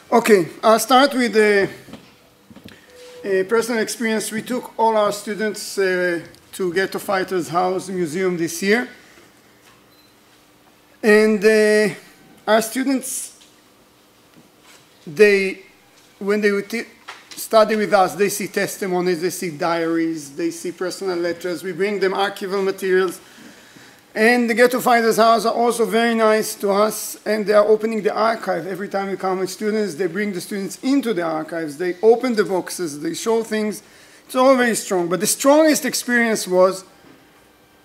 Okay, I'll start with a personal experience. We took all our students to Ghetto Fighters House Museum this year. And our students, when they study with us, they see testimonies, they see diaries, they see personal letters. We bring them archival materials. And the Ghetto Fighters House are also very nice to us, and they are opening the archive. Every time we come with students, they bring the students into the archives. They open the boxes, they show things. It's all very strong. But the strongest experience was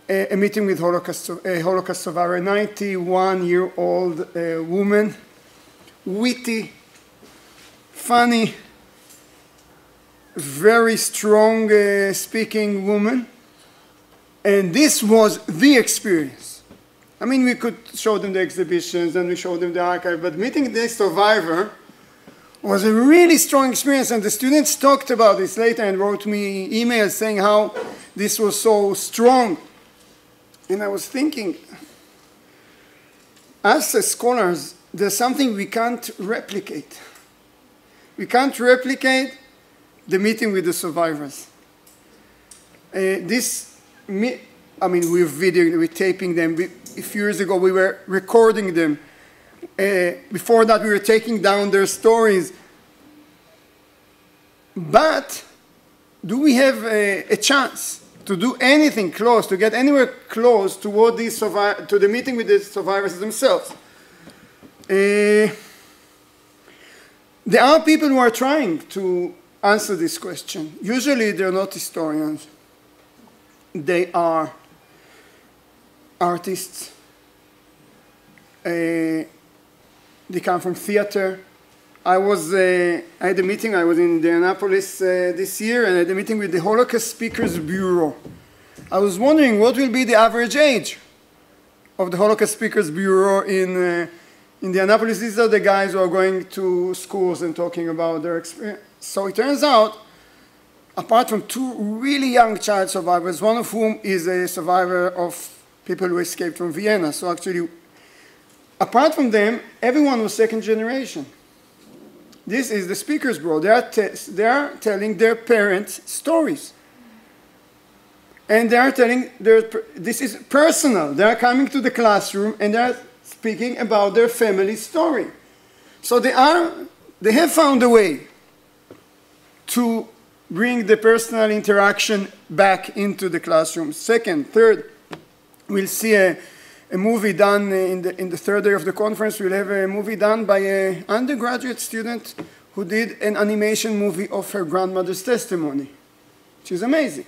a meeting with a Holocaust survivor, a 91-year-old woman, witty, funny, very strong speaking woman. And this was the experience. I mean, we could show them the exhibitions and we showed them the archive, but meeting this survivor was a really strong experience, and the students talked about this later and wrote me emails saying how this was so strong. And I was thinking, as scholars, there's something we can't replicate. We can't replicate the meeting with the survivors. I mean, we're videoing, we're taping them. A few years ago, we were recording them. Before that, we were taking down their stories. But do we have a chance to do anything close, to get anywhere close toward to the meeting with the survivors themselves? There are people who are trying to answer this question. Usually, they're not historians. They are artists. They come from theater. I had a meeting, I was in Indianapolis this year, and I had a meeting with the Holocaust Speakers Bureau. I was wondering what will be the average age of the Holocaust Speakers Bureau in Indianapolis. These are the guys who are going to schools and talking about their experience. So it turns out, apart from two really young child survivors, one of whom is a survivor of people who escaped from Vienna. So actually, apart from them, everyone was second generation. This is the Speakers Bureau. They are telling their parents' stories. And they are telling this is personal. They are coming to the classroom and they are speaking about their family story. So they have found a way to bring the personal interaction back into the classroom. Second, third, we'll see a movie done in the third day of the conference. We'll have a movie done by an undergraduate student who did an animation movie of her grandmother's testimony, which is amazing.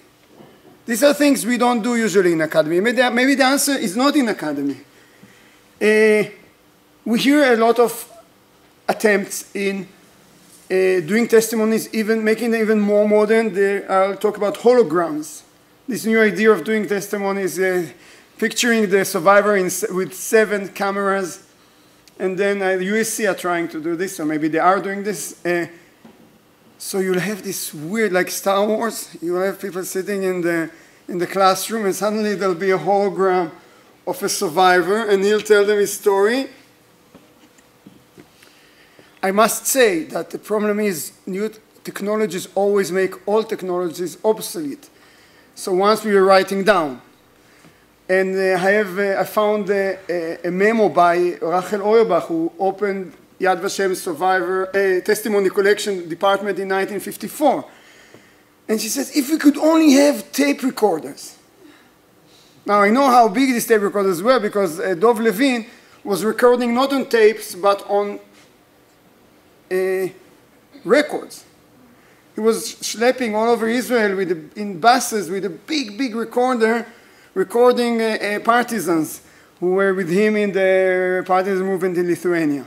These are things we don't do usually in academy. Maybe the answer is not in academy. We hear a lot of attempts in doing testimonies, making them even more modern. I'll talk about holograms. This new idea of doing testimonies, picturing the survivor with 7 cameras, and then the USC are trying to do this, or maybe they are doing this. So you'll have this weird, like Star Wars, you'll have people sitting in the classroom, and suddenly there'll be a hologram of a survivor, and he'll tell them his story. I must say that the problem is new technologies always make old technologies obsolete. So once we were writing down, and I found a memo by Rachel Auerbach, who opened Yad Vashem survivor testimony collection department in 1954. And she says, if we could only have tape recorders. Now I know how big these tape recorders were because Dov Levin was recording not on tapes but on records. He was schlepping all over Israel in buses with a big recorder, recording partisans who were with him in the partisan movement in Lithuania.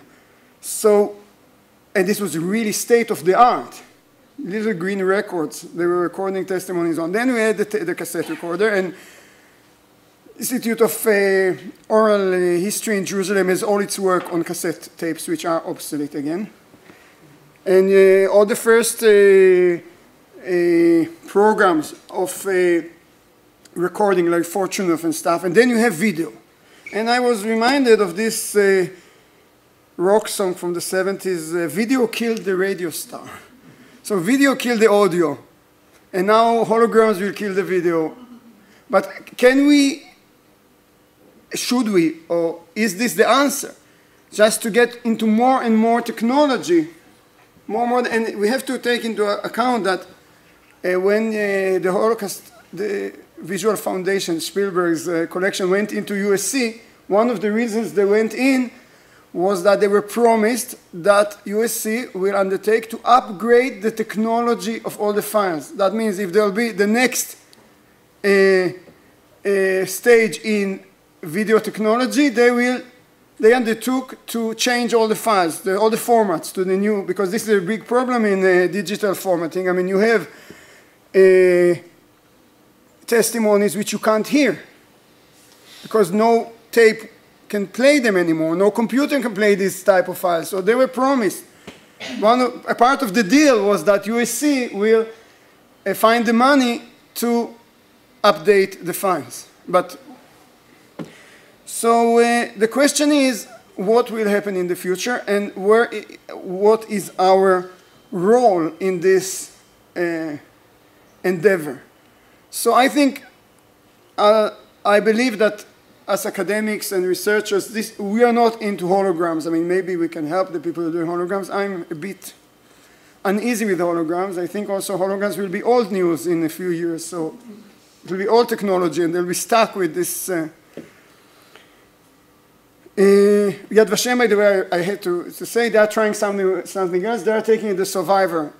So, and this was really state-of-the-art. Little green records they were recording testimonies on. Then we had the cassette recorder, and Institute of Oral History in Jerusalem has all its work on cassette tapes, which are obsolete again. And all the first programs of recording, like Fortunov and stuff, and then you have video. And I was reminded of this rock song from the 70s, video killed the radio star. So video killed the audio, and now holograms will kill the video. But can we, should we, or is this the answer? Just to get into more and more technology, and we have to take into account that when the Holocaust, the Visual Foundation, Spielberg's collection went into USC, one of the reasons they went in was that they were promised that USC will undertake to upgrade the technology of all the files. That means if there will be the next stage in video technology, they undertook to change all the files, all the formats to the new, because this is a big problem in digital formatting. I mean, you have testimonies which you can't hear because no tape can play them anymore. No computer can play this type of files. So they were promised. A part of the deal was that USC will find the money to update the files. So the question is, what will happen in the future, and what is our role in this endeavor? So I think, I believe that as academics and researchers, we are not into holograms. I mean, maybe we can help the people who are doing holograms. I'm a bit uneasy with holograms. I think also holograms will be old news in a few years. So it will be old technology, and they'll be stuck with this. Yad Vashem, by the way, I had to say, they are trying something else. They are taking the survivor,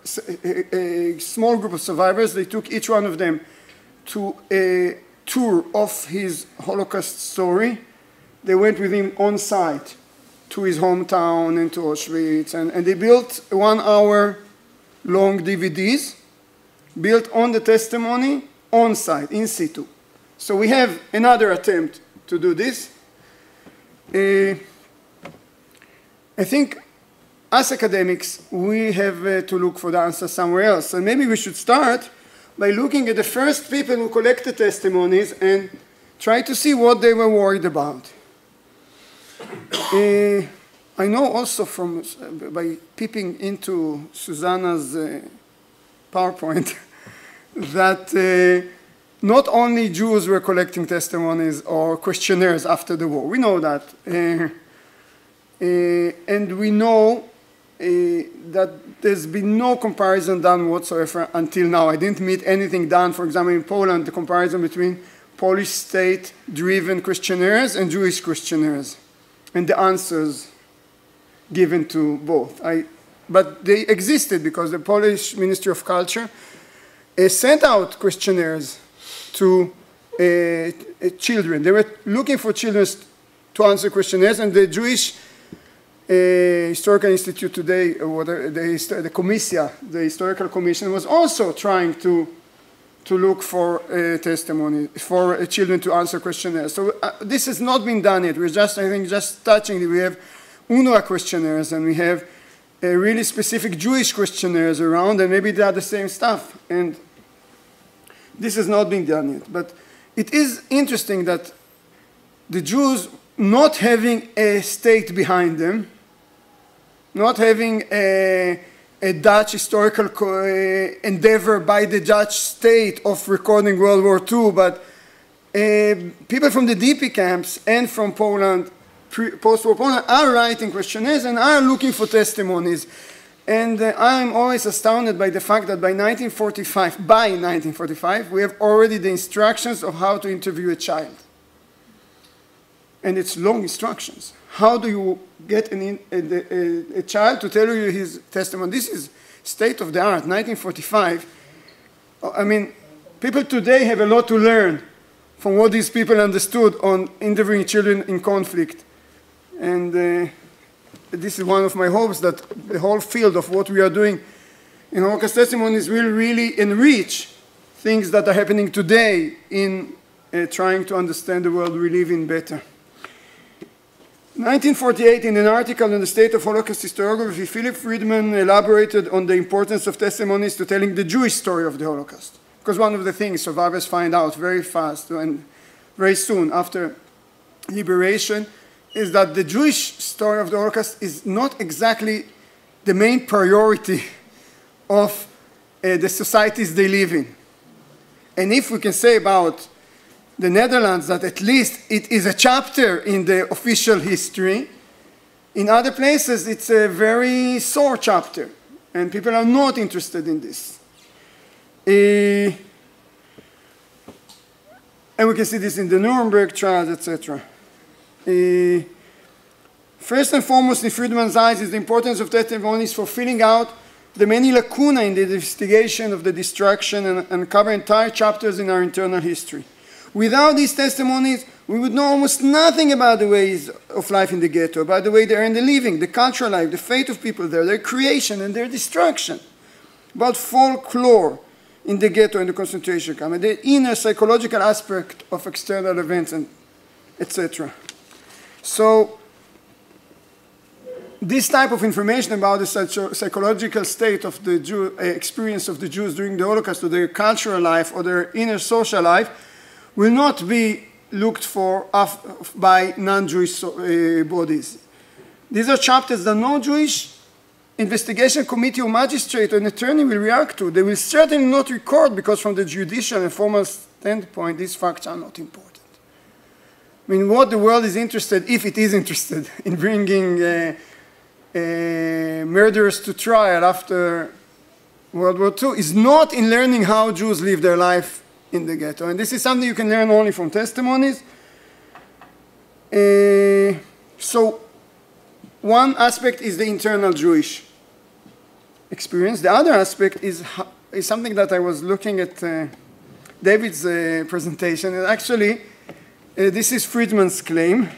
a small group of survivors. They took each one of them to a tour of his Holocaust story. They went with him on site to his hometown and to Auschwitz, and they built 1 hour long DVDs built on the testimony on site, in situ. So we have another attempt to do this. I think as academics, we have to look for the answer somewhere else. And maybe we should start by looking at the first people who collected testimonies and try to see what they were worried about. I know also by peeping into Susanna's PowerPoint that not only Jews were collecting testimonies or questionnaires after the war. We know that. And we know that there's been no comparison done whatsoever until now. I didn't meet anything done, for example, in Poland, the comparison between Polish state-driven questionnaires and Jewish questionnaires, and the answers given to both. But they existed because the Polish Ministry of Culture sent out questionnaires to children. They were looking for children to answer questionnaires, and the Jewish Historical Institute today, or the Comisia, the Historical Commission, was also trying to look for testimony, for children to answer questionnaires. So this has not been done yet. We're just, I think, just touching it. We have UNRWA questionnaires, and we have really specific Jewish questionnaires around, and maybe they are the same stuff. And this has not been done yet. But it is interesting that the Jews, not having a state behind them, not having a Dutch historical endeavor by the Dutch state of recording World War II, but people from the DP camps and from Poland, post-war Poland, are writing questionnaires and are looking for testimonies. And I'm always astounded by the fact that by 1945, we have already the instructions of how to interview a child. And it's long instructions. How do you get a child to tell you his testimony? This is state of the art, 1945. I mean, people today have a lot to learn from what these people understood on interviewing children in conflict. And this is one of my hopes, that the whole field of what we are doing in Holocaust Testimonies will really enrich things that are happening today in trying to understand the world we live in better. 1948, in an article on the state of Holocaust historiography, Philip Friedman elaborated on the importance of testimonies to telling the Jewish story of the Holocaust. Because one of the things survivors find out very fast and very soon after liberation, is that the Jewish story of the Holocaust is not exactly the main priority of the societies they live in. And if we can say about the Netherlands that at least it is a chapter in the official history, in other places it's a very sore chapter, and people are not interested in this. And we can see this in the Nuremberg trials, etc. First and foremost, in Friedman's eyes, is the importance of testimonies for filling out the many lacunae in the investigation of the destruction and uncover entire chapters in our internal history. Without these testimonies, we would know almost nothing about the ways of life in the ghetto, about the way they earn the living, the cultural life, the fate of people there, their creation and their destruction, about folklore in the ghetto and the concentration camp, and the inner psychological aspect of external events, and etc. So, this type of information about the psychological state of the experience of the Jews during the Holocaust, or their cultural life, or their inner social life, will not be looked for by non-Jewish bodies. These are chapters that no Jewish investigation committee or magistrate or an attorney will react to. They will certainly not record, because from the judicial and formal standpoint, these facts are not important. I mean, what the world is interested, if it is interested, in bringing murderers to trial after World War II, is not in learning how Jews live their life in the ghetto. And this is something you can learn only from testimonies. So one aspect is the internal Jewish experience. The other aspect is something that I was looking at David's presentation. And actually, this is Friedman's claim.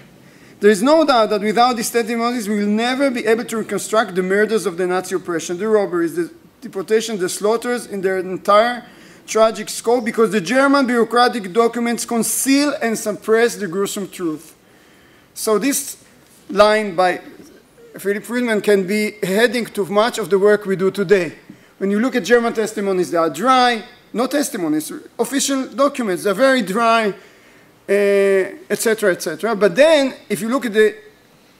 There is no doubt that without these testimonies, we will never be able to reconstruct the murders of the Nazi oppression, the robberies, the deportation, the slaughters in their entire tragic scope, because the German bureaucratic documents conceal and suppress the gruesome truth. So this line by Philip Friedman can be heading to much of the work we do today. When you look at German testimonies, they are dry, no testimonies, official documents, they're very dry, etc., etc. But then, if you look at the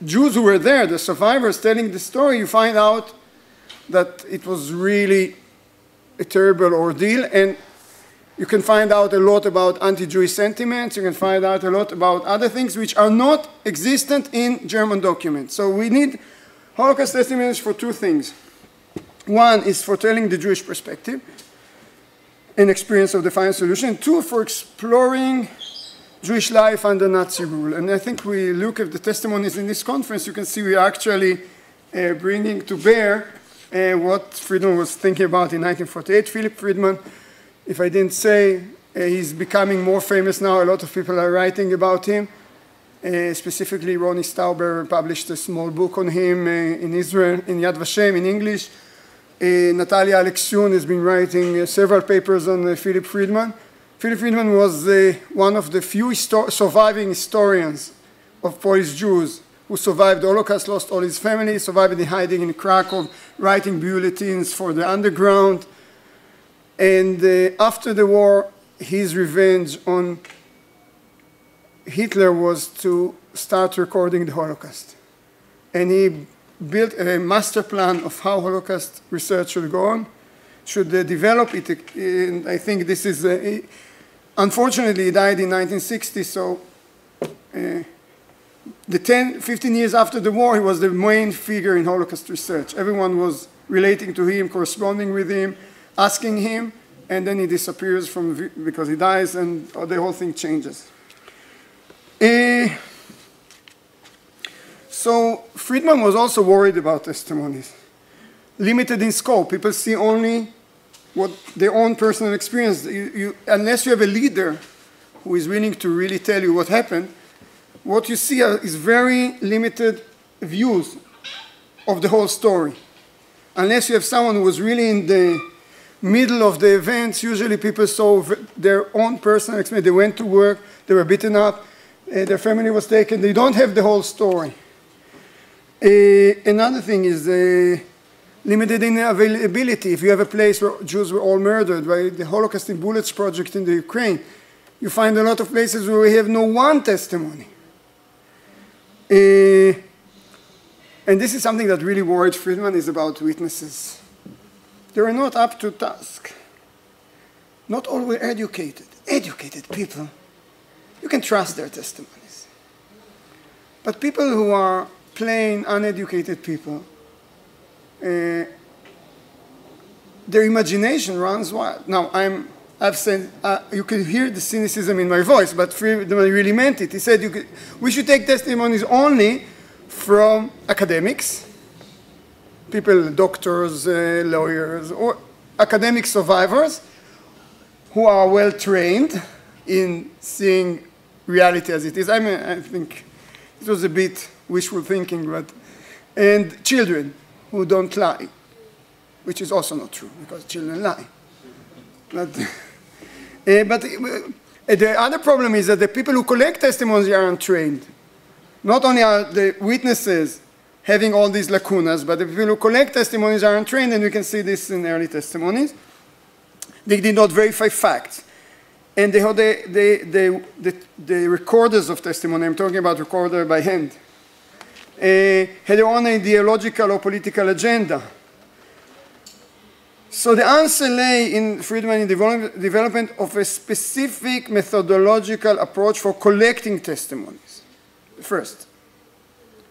Jews who were there, the survivors telling the story, you find out that it was really a terrible ordeal, and you can find out a lot about anti-Jewish sentiments, you can find out a lot about other things which are not existent in German documents. So we need Holocaust testimonies for two things. One is for telling the Jewish perspective and experience of the final solution. Two, for exploring Jewish life under Nazi rule. And I think we look at the testimonies in this conference, you can see we are actually bringing to bear what Friedman was thinking about in 1948. Philip Friedman, if I didn't say, he's becoming more famous now. A lot of people are writing about him. Specifically, Ronnie Stauber published a small book on him in Israel, in Yad Vashem, in English. Natalia Alexiun has been writing several papers on Philip Friedman. Philip Friedman was one of the few surviving historians of Polish Jews who survived the Holocaust, lost all his family, survived in hiding in Krakow, writing bulletins for the underground. And after the war, his revenge on Hitler was to start recording the Holocaust. And he built a master plan of how Holocaust research should go on, should develop it. And I think this is, unfortunately, he died in 1960, so the 15 years after the war, he was the main figure in Holocaust research. Everyone was relating to him, corresponding with him, asking him, and then he disappears because he dies, and the whole thing changes. So Friedman was also worried about testimonies. Limited in scope. People see only what their own personal experience. Unless you have a leader who is willing to really tell you what happened, what you see is very limited views of the whole story. Unless you have someone who was really in the middle of the events, usually people saw their own personal experience. They went to work, they were beaten up, their family was taken. They don't have the whole story. Another thing is limited in availability. If you have a place where Jews were all murdered by the Holocaust in Bullets project in the Ukraine, you find a lot of places where we have no one testimony. And this is something that really worried Friedman, is about witnesses. They were not up to task. Not all were educated. Educated people, you can trust their testimonies. But people who are plain, uneducated people, their imagination runs wild. Now, I've said, you can hear the cynicism in my voice, but Friedman really meant it. He said we should take testimonies only from academics, people, doctors, lawyers, or academic survivors who are well trained in seeing reality as it is. I mean, I think it was a bit wishful thinking, and children who don't lie, which is also not true, because children lie. But the other problem is that the people who collect testimonies are untrained. Not only are the witnesses having all these lacunas, but the people who collect testimonies are untrained, and we can see this in early testimonies. They did not verify facts. And the recorders of testimony, I'm talking about recorder by hand, had their own ideological or political agenda. So the answer lay in Friedman in the development of a specific methodological approach for collecting testimonies. First,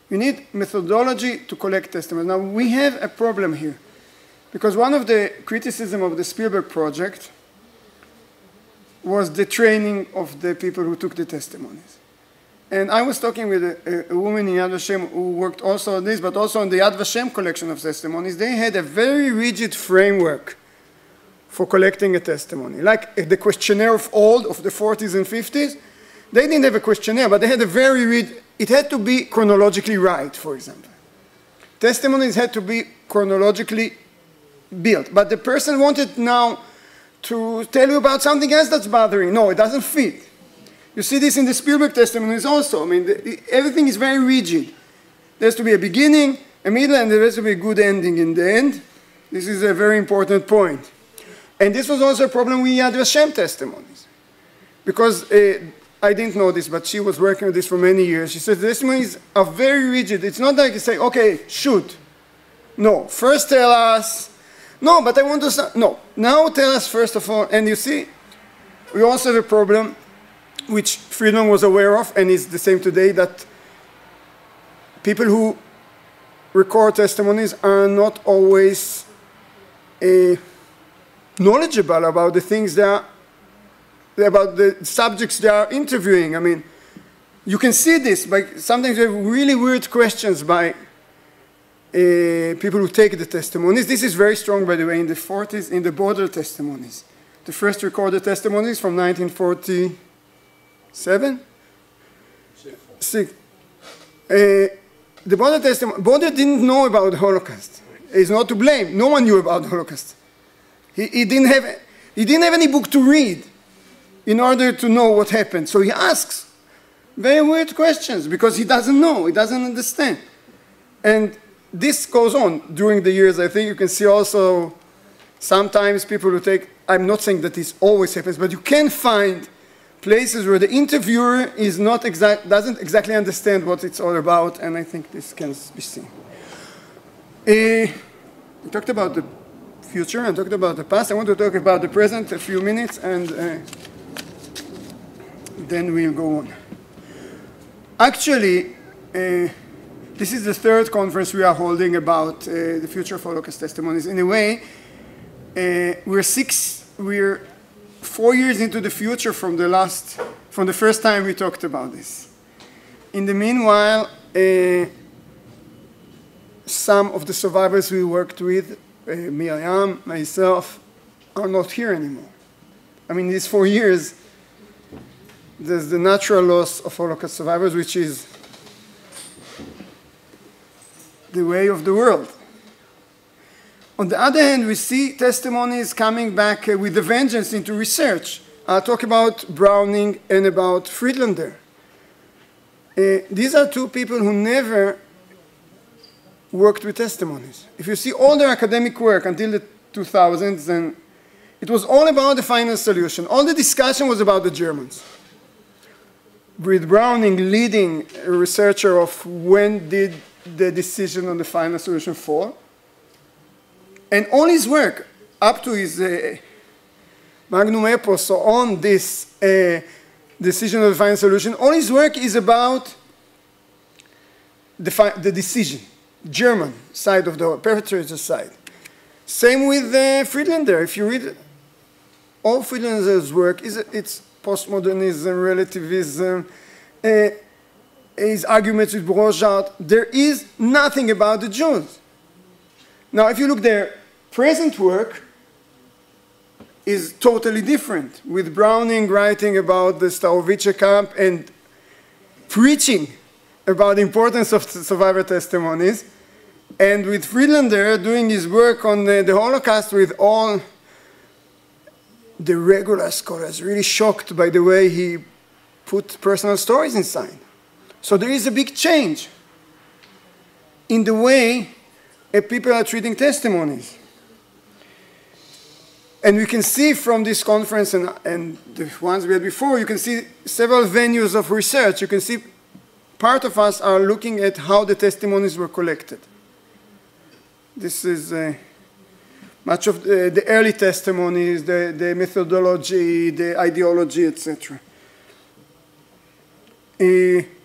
you need methodology to collect testimonies. Now, we have a problem here, because one of the criticisms of the Spielberg project was the training of the people who took the testimonies. And I was talking with a woman in Yad Vashem who worked also on this, but also on the Yad Vashem collection of testimonies. They had a very rigid framework for collecting a testimony. Like the questionnaire of old, of the 40s and 50s, they didn't have a questionnaire, but they had a very rigid, it had to be chronologically right, for example. Testimonies had to be chronologically built. But the person wanted now to tell you about something else that's bothering. No, it doesn't fit. You see this in the Spielberg testimonies also. I mean, everything is very rigid. There has to be a beginning, a middle, and there has to be a good ending in the end. This is a very important point. And this was also a problem with Yad Vashem testimonies. Because I didn't know this, but she was working on this for many years. She said the testimonies are very rigid. It's not like you say, okay, shoot. No, first tell us. No, but I want to, no. Now tell us first of all. And you see, we also have a problem which Friedman was aware of, and is the same today, that people who record testimonies are not always knowledgeable about the things about the subjects they are interviewing. I mean, you can see this by sometimes you have really weird questions by people who take the testimonies. This is very strong, by the way, in the 40s, in the border testimonies. The first recorded testimonies from 1947? Six. The border testimony, Border didn't know about the Holocaust. He's not to blame. No one knew about the Holocaust. He didn't have any book to read in order to know what happened. So he asks very weird questions because he doesn't know, he doesn't understand. And this goes on during the years. I think you can see also sometimes people who take, I'm not saying that this always happens, but you can find places where the interviewer is not doesn't exactly understand what it's all about, and I think this can be seen. We talked about the future and talked about the past. I want to talk about the present a few minutes, and then we'll go on. Actually, this is the third conference we are holding about the future of Holocaust testimonies. In a way, we're 4 years into the future from the first time we talked about this. In the meanwhile, some of the survivors we worked with, Miriam, myself, are not here anymore. I mean, in these 4 years, there's the natural loss of Holocaust survivors, which is the way of the world. On the other hand, we see testimonies coming back with a vengeance into research. I'll talk about Browning and about Friedlander. These are two people who never worked with testimonies. If you see all their academic work until the 2000s, then it was all about the final solution. All the discussion was about the Germans. with Browning leading a researcher of when did the decision on the final solution fall. And all his work, up to his magnum opus on this decision of the final solution, all his work is about the decision, German side of the perpetrator side. Same with Friedlander. If you read all Friedlander's work, it's postmodernism, relativism, his arguments with Brochard. There is nothing about the Jews. Now, if you look their present work, is totally different, with Browning writing about the Starowice camp and preaching about the importance of survivor testimonies, and with Friedlander doing his work on the Holocaust with all the regular scholars really shocked by the way he put personal stories inside. So there is a big change in the way people are treating testimonies. And we can see from this conference and the ones we had before, you can see several venues of research. You can see part of us are looking at how the testimonies were collected. This is much of the early testimonies, the methodology, the ideology, etc.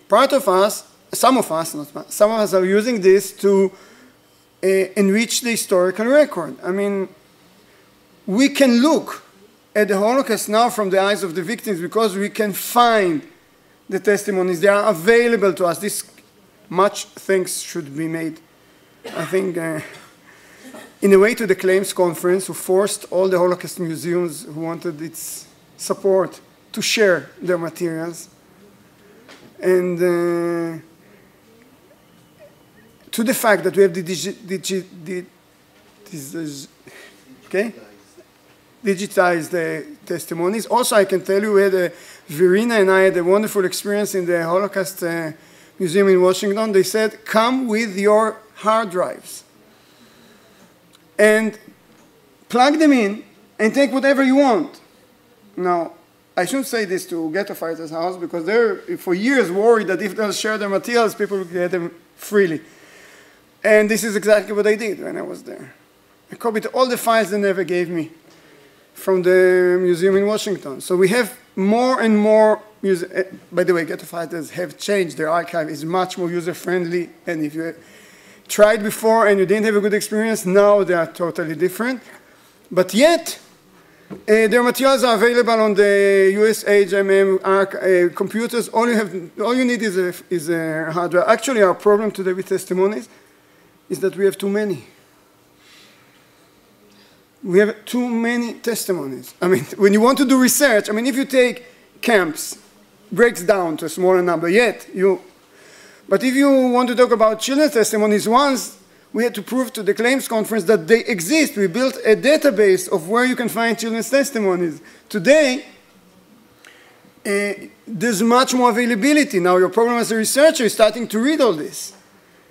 Part of us, some of us are using this to enrich the historical record. I mean, we can look at the Holocaust now from the eyes of the victims because we can find the testimonies. They are available to us. This much things should be made. I think in a way to the Claims Conference, who forced all the Holocaust museums who wanted its support to share their materials. And to the fact that we have digitized the testimonies. Also, I can tell you, Verena and I had a wonderful experience in the Holocaust Museum in Washington. They said, come with your hard drives and plug them in and take whatever you want. Now, I shouldn't say this to Ghetto Fighters House because they're for years worried that if they'll share their materials, people will get them freely. And this is exactly what I did when I was there. I copied all the files they never gave me from the museum in Washington. So we have more and more, by the way, Ghetto Fighters have changed. Their archive is much more user-friendly. And if you tried before and you didn't have a good experience, now they are totally different. But yet, their materials are available on the US HMM computers. All you need is a hard drive. Actually, our problem today with testimonies is that we have too many. We have too many testimonies. I mean, when you want to do research, I mean, if you take camps, breaks down to a smaller number, but if you want to talk about children's testimonies, once we had to prove to the Claims Conference that they exist. We built a database of where you can find children's testimonies. Today, there's much more availability. Now, your problem as a researcher is starting to read all this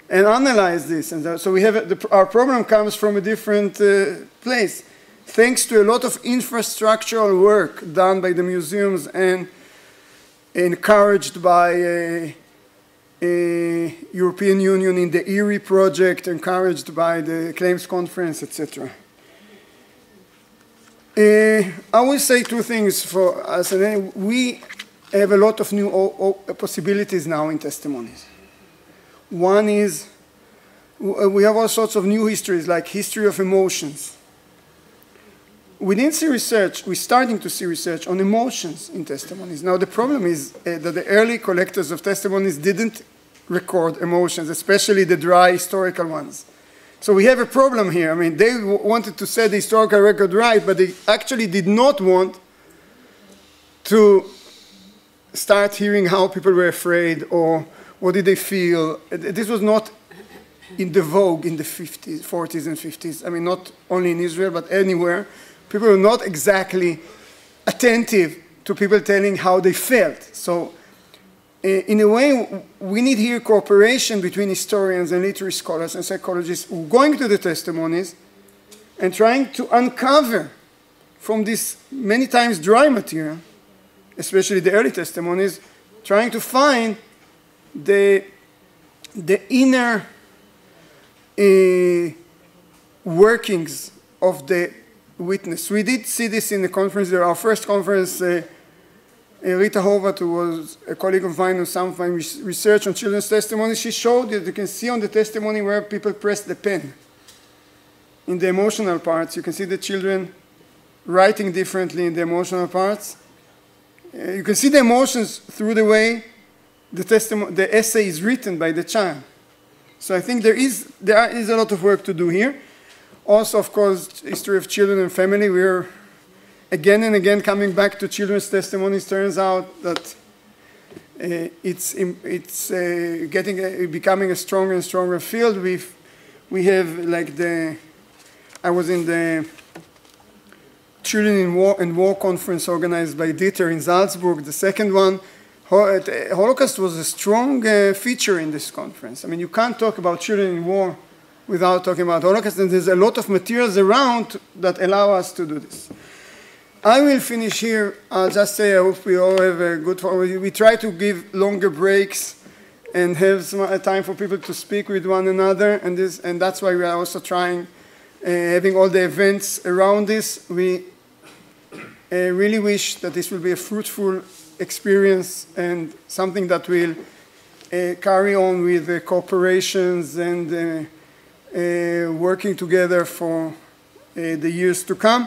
and analyze this. And so we have our problem comes from a different place, thanks to a lot of infrastructural work done by the museums and encouraged by European Union in the ERI project, encouraged by the Claims Conference, etc. I will say two things for us. We have a lot of new possibilities now in testimonies. One is we have all sorts of new histories, like history of emotions. We didn't see research, we're starting to see research on emotions in testimonies. Now the problem is that the early collectors of testimonies didn't record emotions, especially the dry historical ones. So we have a problem here. I mean, they wanted to set the historical record right, but they actually did not want to start hearing how people were afraid or what did they feel. This was not in the vogue in the 50s, 40s and 50s. I mean, not only in Israel, but anywhere. People were not exactly attentive to people telling how they felt. So in a way, we need here cooperation between historians and literary scholars and psychologists who are going to the testimonies and trying to uncover from this many times dry material, especially the early testimonies, trying to find the inner workings of the witness. We did see this in the conference. Our first conference, Rita Horvat, who was a colleague of mine who some research on children's testimony, she showed that you can see on the testimony where people press the pen. In the emotional parts, you can see the children writing differently in the emotional parts. You can see the emotions through the way the essay is written by the child. So I think there is a lot of work to do here. Also, of course, history of children and family. We're again and again coming back to children's testimonies. Turns out that it's becoming a stronger and stronger field. We have like I was in the Children in War conference organized by Dieter in Salzburg, the second one. Holocaust was a strong feature in this conference. I mean, you can't talk about children in war without talking about Holocaust, and there's a lot of materials around that allow us to do this. I will finish here. I'll just say I hope we all have a good time. We try to give longer breaks and have some time for people to speak with one another, and that's why we are also trying, having all the events around this. We really wish that this will be a fruitful experience and something that will carry on with cooperations and working together for the years to come.